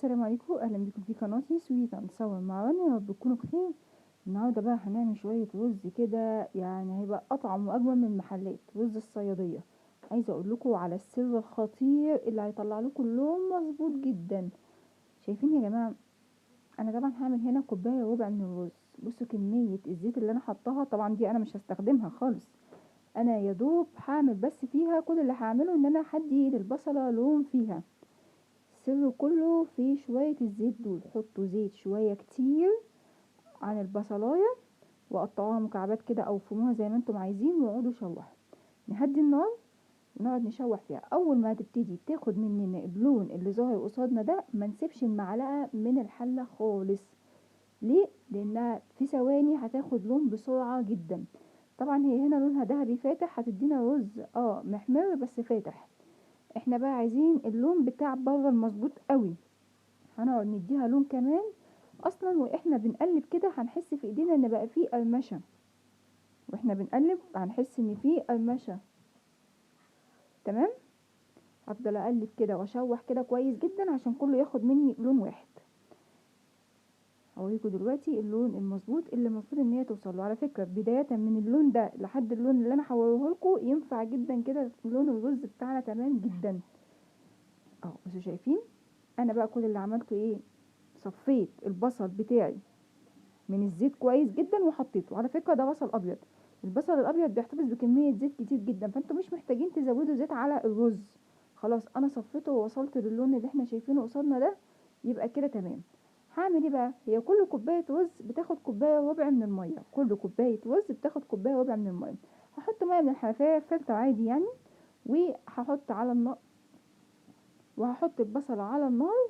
السلام عليكم، اهلا بكم في قناتي سويت اند صور مع رنا. يا رب تكونوا بخير. النهارده بقى هنعمل شويه رز كده، يعني هيبقى اطعم واجمل من المحلات، رز الصياديه. عايزه اقول لكم على السر الخطير اللي هيطلع لكم اللون مظبوط جدا. شايفين يا جماعه؟ انا طبعا هعمل هنا كوبايه وربع من الرز. بصوا كميه الزيت اللي انا حطاها، طبعا دي انا مش هستخدمها خالص. انا يا دوب هعمل بس فيها، كل اللي هعمله ان انا هدي للبصله لون فيها. السر كله في شوية الزيت دول. حطوا زيت شوية كتير عن البصلاية، وقطعوها مكعبات كده او فروها زي ما انتم عايزين، واقعدوا شوحوا. نهدي النار ونقعد نشوح فيها. اول ما تبتدي تاخد مننا اللون اللي ظاهر قصادنا ده، ما نسيبش المعلقة من الحلة خالص. ليه؟ لانها في ثواني هتاخد لون بسرعة جدا. طبعا هي هنا لونها ذهبي فاتح، هتدينا رز محمر بس فاتح. احنا بقى عايزين اللون بتاع بره المظبوط قوي. هنقعد نديها لون كمان. اصلا واحنا بنقلب كده هنحس في ايدينا ان بقى فيه قرمشه، واحنا بنقلب هنحس ان فيه قرمشه. تمام. هفضل اقلب كده واشوح كده كويس جدا عشان كله ياخد مني لون واحد. هوريكم دلوقتي اللون المظبوط اللي المفروض ان هي توصل له. على فكره بدايه من اللون ده لحد اللون اللي انا هوريه لكم ينفع جدا كده لون الرز بتاعنا تمام جدا. اهو بصوا شايفين؟ انا بقى كل اللي عملته ايه؟ صفيت البصل بتاعي من الزيت كويس جدا وحطيته. على فكره ده بصل ابيض. البصل الابيض بيحتفظ بكميه زيت كتير جدا، فانتوا مش محتاجين تزودوا زيت على الرز. خلاص انا صفيته ووصلت للون اللي احنا شايفينه قصادنا ده. يبقى كده تمام. هعمل ايه بقى؟ هي كل كوبايه رز بتاخد كوبايه وربع من الميه. كل كوبايه رز بتاخد كوبايه وربع من الميه. هحط ميه من الحنفيه فلتر عادي يعني، وهحط على النار، وهحط البصله على النار،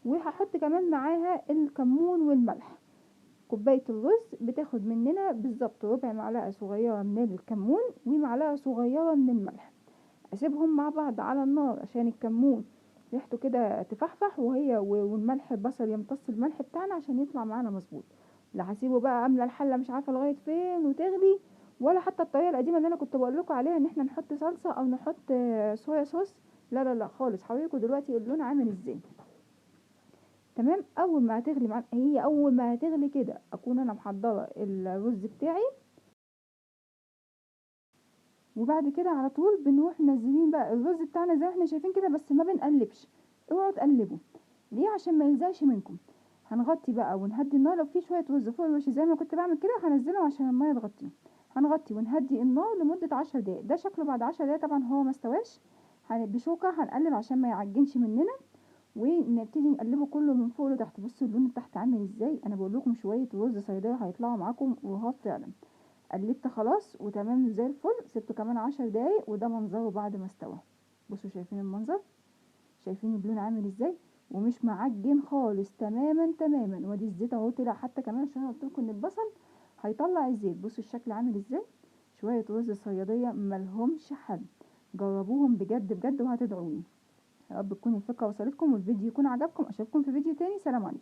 وهحط كمان معاها الكمون والملح. كوباية الرز بتاخد مننا بالظبط ربع معلقة صغيرة من الكمون ومعلقة صغيرة من الملح. اسيبهم مع بعض على النار عشان الكمون ريحته كده تفحفح، والملح البصل يمتص الملح بتاعنا عشان يطلع معانا مظبوط. لا هسيبه بقى املى الحلة مش عارفة لغاية فين وتغلي، ولا حتى الطريقة القديمة اللي انا كنت بقول لكم عليها ان احنا نحط صلصة او نحط صويا صوص. لا لا لا خالص. هوريكم دلوقتي اللون عامل ازاي. تمام. اول ما هتغلي كده اكون انا محضره الرز بتاعي، وبعد كده على طول بنروح منزلين بقى الرز بتاعنا زي ما احنا شايفين كده، بس ما بنقلبش. اوعوا تقلبوا. ليه؟ عشان ما يلزقش منكم. هنغطي بقى ونهدي النار. لو في شويه رز فوق الوش زي ما كنت بعمل كده هنزلهم عشان الميه تغطيهم. هنغطي ونهدي النار لمده 10 دقايق. ده شكله بعد 10 دقايق. طبعا هو ما استواش. بشوكه هنقلب عشان ما يعجنش مننا، ونبتدي نقلبه كله من فوق لتحت. بصوا اللون تحت عامل ازاي. انا بقول لكم شويه رز صيديه هيطلعوا معاكم رهاب فعلا. قلبت خلاص وتمام زي الفل. سبته كمان 10 دقايق وده منظره بعد ما استوى. بصوا شايفين المنظر؟ شايفين اللون عامل ازاي؟ ومش معجن خالص. تماما تماما. وادي الزيت اهو طلع حتى كمان، عشان انا قلت لكم ان البصل هيطلع الزيت. بصوا الشكل عامل ازاي. شويه رز صياديه ملهمش حل. جربوهم بجد بجد وهتدعوني. يا رب تكون الفكره وصلتكم والفيديو يكون عجبكم. اشوفكم في فيديو تاني. سلام عليكم.